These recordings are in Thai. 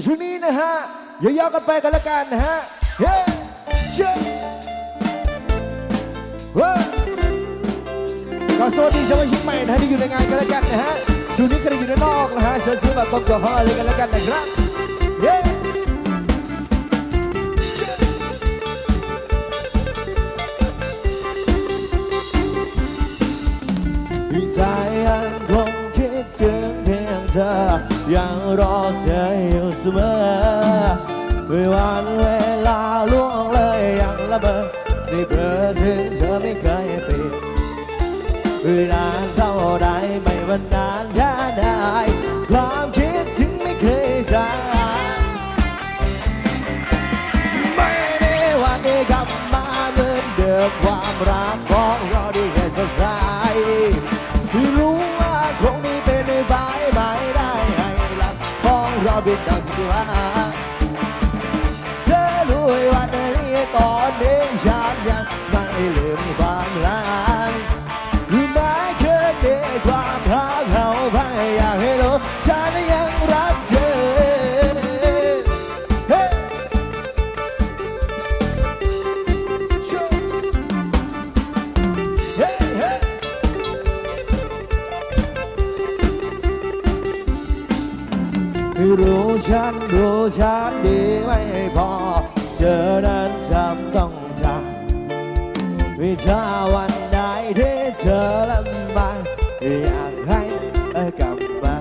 ช่วงนี้นะฮะยาวๆกันไปกันละกันนะฮะเฮ้เชื่อก็สวัสดีสมาชิกใหม่นะที่อยู่ในงานกันละกันนะฮะช่วงนี้ใครอยู่ด้านนอกนะฮะเชิญซื้อบัตรตรงกับห้องอะไรกันละกันนะครับเฮ้ใจยังคงคิดถึงเพียงเธอยังรอเธออยู่เสมอวันเวลาล่วงเลยยังละเมอได้เพ้อถึงเธอไม่เคยเปลี่ยนนานเท่าใดไม่ว่านานแค่ไหนความคิดถึงไม่เคยจางไม่ได้วันนี้กลับมาเหมือนเดิมความรักของเราได้แค่สดใสรู้ว่าคงนี้เป็นไปไม่ได้ให้รักของเราเป็นดังที่ว่าเธอรู้วันนี้ตอนนี้ฉันยังไม่ลืมความรักแม้แค่ในความรักเราพยายามให้รู้ฉันยังรักเธอรู้ฉันดีไม่พอเธอนั้นจำต้องจำถ้าวันใดที่เธอลำบากอยากให้กลับมา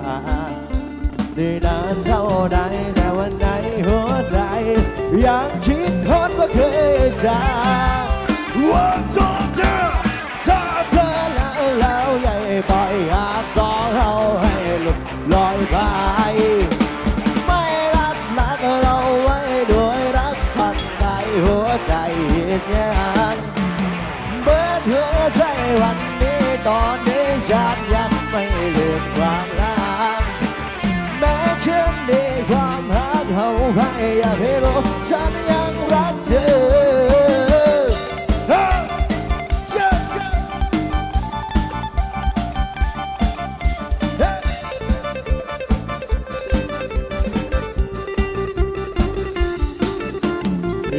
ได้นานเท่าใดแต่วันไหนหัวใจยังคิดฮอดว่าเคยจากว่าเธอถ้าเธอแล้วใหญ่ปล่อยหากสองเราให้หลุดลอยไปเราไว้ด้วยรักพัดใส่หัวใจเหตุยังเบิดหัวใจวันนี้ตอนนี้ฉันยังไม่ลืมความรักแม้คืนนี้ความรักเขาพยายามให้รู้ฉันยังรักเธอ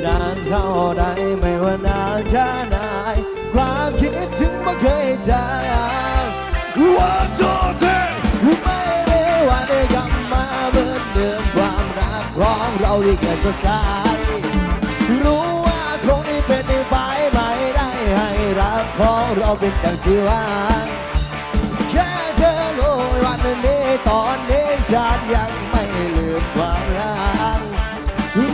นานเท่าใดไม่ว่านานแค่ไหนความคิดถึงไม่เคยจางว่าโทษเธอไม่ได้วันได้กลับมาเหมือนเดิมความรักของเราที่แค่สดใสรู้ว่าคงนี้เป็นไปไม่ได้ให้รักของเราเป็นดังที่ว่าแค่เธอรู้วันนี้ตอนนี้ฉันยังไม่ลืมความรัก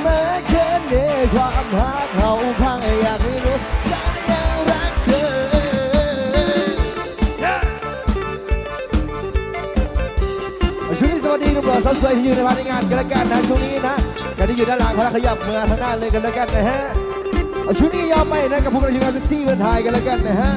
แม้แค่ในความรักเขาพังอยากให้รู้ฉันยังรักเธอช่วงนี้สวัสดีหนุ่มหล่อสาวสวยที่อยู่ในภายในงานกันละกันนะช่วงนี้นะการที่อยู่ด้านหลังเขาขยับมือทางหน้าเลยกันละกันนะฮะช่วงนี้ยาวไปนะกับพวกเราทีมงานเซ็กซี่เมืองไทยกันละกันนะฮะ